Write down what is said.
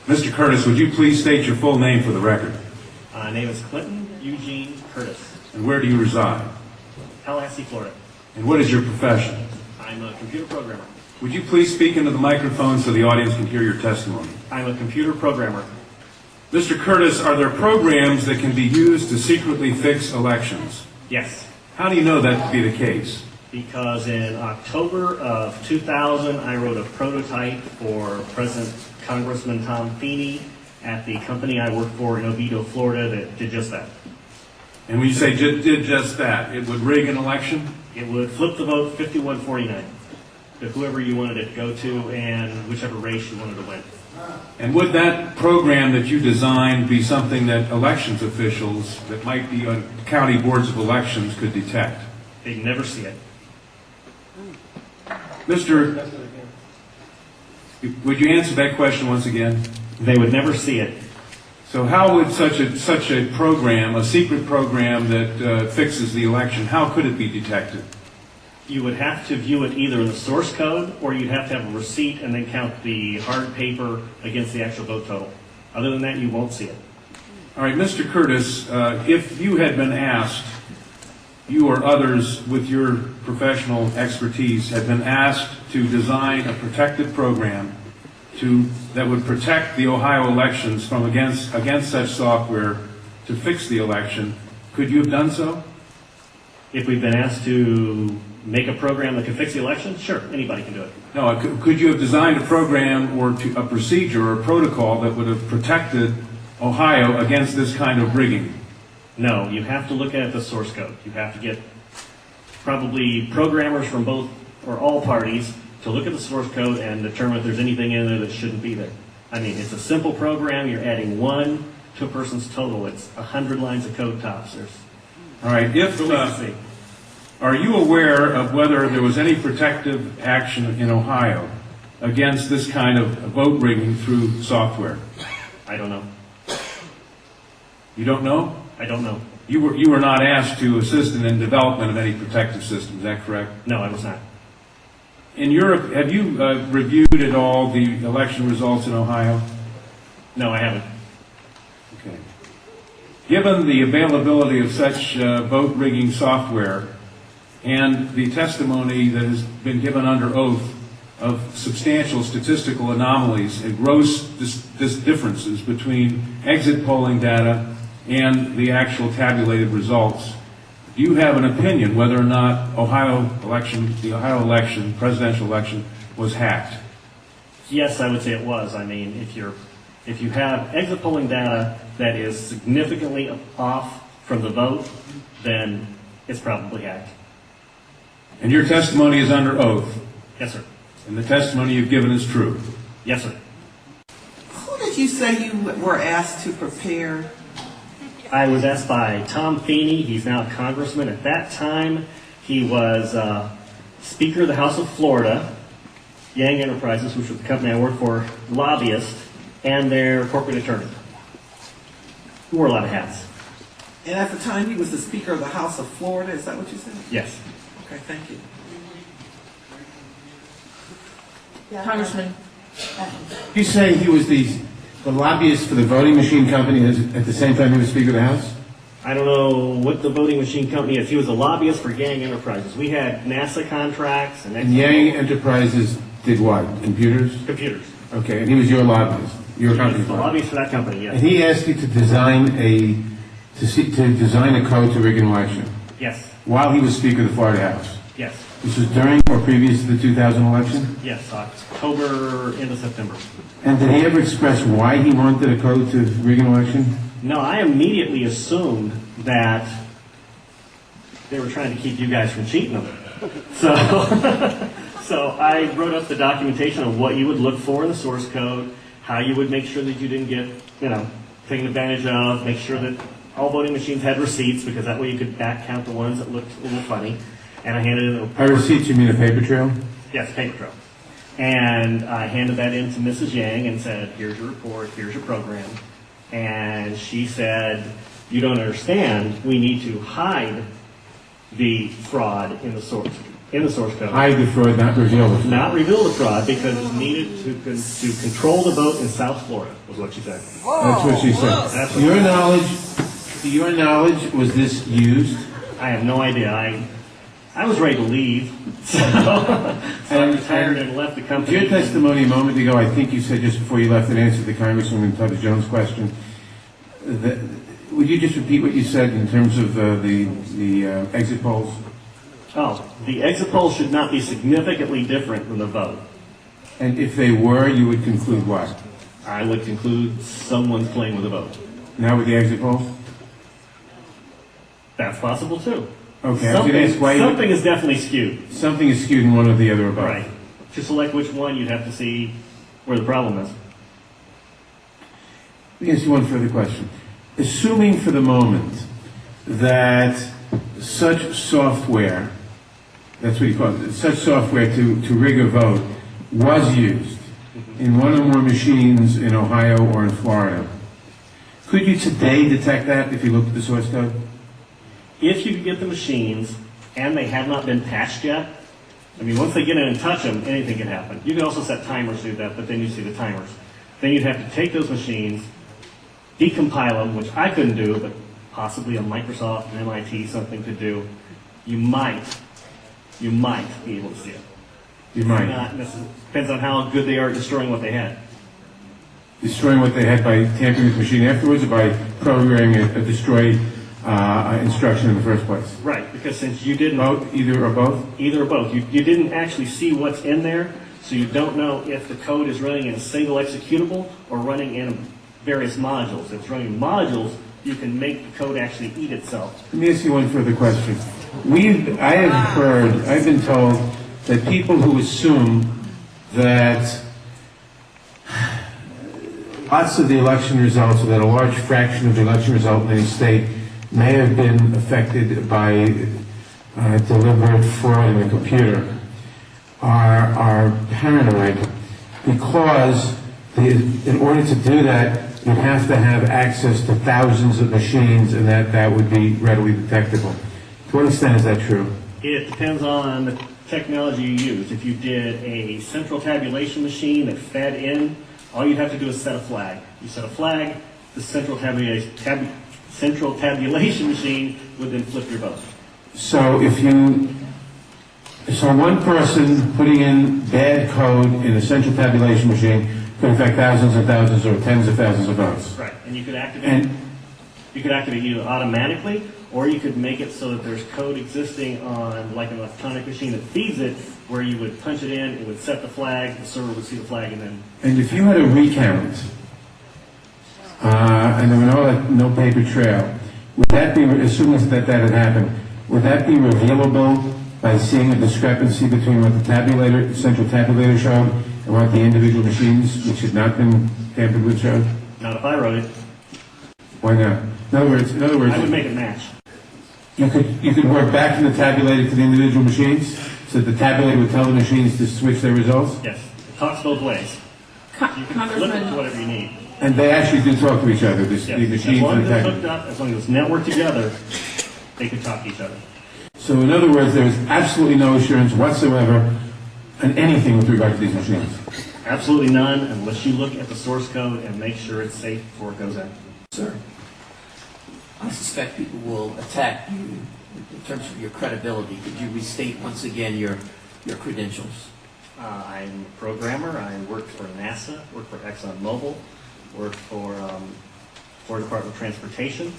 Mr. Curtis, would you please state your full name for the record? My name is Clinton Eugene Curtis, And where do you reside? Tallahassee, Florida. And what is your profession? I'm a computer programmer. Would you please speak into the microphone so the audience can hear your testimony? I'm a computer programmer. Mr. Curtis, are there programs that can be used to secretly fix elections? Yes, How do you know that to be the case? because in October of 2000, I wrote a prototype for President Congressman Tom Feeney at the company I work for in Oviedo, Florida, that did just that. And when you say did just that, it would rig an election? It would flip the vote 51-49 to whoever you wanted it to go to and whichever race you wanted to win. And would that program that you designed be something that elections officials that might be on county boards of elections could detect? They'd never see it. Mr. Would you answer that question once again? They would never see it. So how would such a program, a secret program that fixes the election, how could it be detected? You would have to view it either in the source code, or you'd have to have a receipt and then count the hard paper against the actual vote total. Other than that, you won't see it. All right, Mr. Curtis, if you had been asked, you or others with your professional expertise had been asked to design a protective program that would protect the Ohio elections from against such software to fix the election, could you have done so? If we've been asked to make a program that can fix the election, sure, anybody can do it. No, could you have designed a program or a procedure or a protocol that would have protected Ohio against this kind of rigging? No, you have to look at the source code. You have to get probably programmers from both or all parties to look at the source code and determine if there's anything in there that shouldn't be there. I mean, it's a simple program. You're adding 1 to a person's total. It's 100 lines of code tops. All right. Are you aware of whether there was any protective action in Ohio against this kind of vote rigging through software? I don't know. You don't know? I don't know. You were not asked to assist in the development of any protective system. Is that correct? No, I was not. In Europe, have you reviewed at all the election results in Ohio? No, I haven't. Okay. Given the availability of such vote rigging software and the testimony that has been given under oath of substantial statistical anomalies and gross differences between exit polling data and the actual tabulated results, do you have an opinion whether or not the Ohio election, presidential election, was hacked? Yes, I would say it was. I mean, if you have exit polling data that is significantly off from the vote, then it's probably hacked. And your testimony is under oath? Yes, sir. And the testimony you've given is true? Yes, sir. Who did you say you were asked to prepare? I was asked by Tom Feeney. He's now a congressman. At that time, he was Speaker of the House of Florida, Yang Enterprises, which was the company I worked for, lobbyist, and their corporate attorney. He wore a lot of hats. And at the time, he was the Speaker of the House of Florida. Is that what you said? Yes. Okay, thank you. Congressman. You say he was the lobbyist for the voting machine company at the same time he was Speaker of the House? I don't know what the voting machine company is. He was a lobbyist for Yang Enterprises. We had NASA contracts and Yang Enterprises did what? Computers? computers. Okay, and he was your lobbyist, your He company's was the lobbyist for that company, And yes. he asked you to design a code to rig an election Yes. while he was Speaker of the Florida House. Yes. This was during or previous to the 2000 election? Yes. October into September. And did he ever express why he wanted a code to rig an election? No, I immediately assumed that they were trying to keep you guys from cheating them. So, so I wrote up the documentation of what you would look for in the source code, how you would make sure that you didn't get, taken advantage of, make sure that all voting machines had receipts, because that way you could back count the ones that looked a little funny. And I handed it. By receipts, you mean a paper trail? Yes, paper trail. And I handed that in to Mrs. Yang and said, here's your report, here's your program. And she said, you don't understand, we need to hide the fraud in the source. in the source code. Hide the fraud, not reveal the fraud. Not reveal the fraud because it's needed to control the vote in South Florida, was what she said. That's what she said. That's To your knowledge, was this used? I have no idea. I was ready to leave, so I retired and left the company. Your testimony a moment ago, I think you said just before you left in answer to Congresswoman Tubbs-Jones' question, would you just repeat what you said in terms of the exit polls? Oh, the exit polls should not be significantly different than the vote. And if they were, you would conclude what? I would conclude someone's playing with the vote. Now with the exit polls? That's possible too. Okay, I was going to ask why something is definitely skewed. something is skewed in one or the other or both. Right. To select which one, you'd have to see where the problem is. Let me ask you one further question. Assuming for the moment that such software, that's what you call it, such software to rig a vote was used in one or more machines in Ohio or in Florida, could you today detect that if you looked at the source code? If you could get the machines and they have not been patched yet, I mean, once they get in and touch them, anything can happen. You can also set timers to do that, but then you see the timers. Then you'd have to take those machines, decompile them, which I couldn't do, but possibly a Microsoft, an MIT, something could do. You might be able to see it. You might. Not necessarily. Depends on how good they are at destroying what they had. Destroying what they had by tampering with the machine afterwards or by programming a destroy instruction in the first place? Right, because since you didn't... Both, either or both? Either or both. You didn't actually see what's in there, so you don't know if the code is running in a single executable or running in various modules. If it's running modules, you can make the code actually eat itself. Let me ask you one further question. I've been told that people who assume that lots of the election results, or that a large fraction of the election result in any state may have been affected by deliberate fraud in the computer, are paranoid because in order to do that, you'd have to have access to thousands of machines, and that would be readily detectable. To what extent is that true? It depends on the technology you use. If you did a central tabulation machine that fed in, all you'd have to do is set a flag. You set a flag, the central tabulation machine would then flip your vote. So one person putting in bad code in a central tabulation machine could affect thousands and thousands or tens of thousands of votes. Right, and you could activate either automatically, or you could make it so that there's code existing on like an electronic machine that feeds it, where you would punch it in, it would set the flag, the server would see the flag, and then... And if you had a recount, and there were no paper trail, would that be, assuming that had happened, would that be revealable by seeing a discrepancy between what the central tabulator showed and what the individual machines, which had not been tampered with, showed? Not if I wrote it. Why not? In other words, I would make it match. you could work back from the tabulator to the individual machines, so that the tabulator would tell the machines to switch their results? Yes, it talks both ways. You can flip it to Congressman, whatever you need. And they actually do talk to each other, the Yes. machines As long and as the it's tabulator. hooked up, as long as it's networked together, they can talk to each other. So in other words, there is absolutely no assurance whatsoever on anything with regard to these machines. Absolutely none, unless you look at the source code and make sure it's safe before it goes in. Sir, I suspect people will attack you in terms of your credibility. Could you restate once again your credentials? I'm a programmer. I worked for NASA, worked for ExxonMobil, worked for Florida Department of Transportation.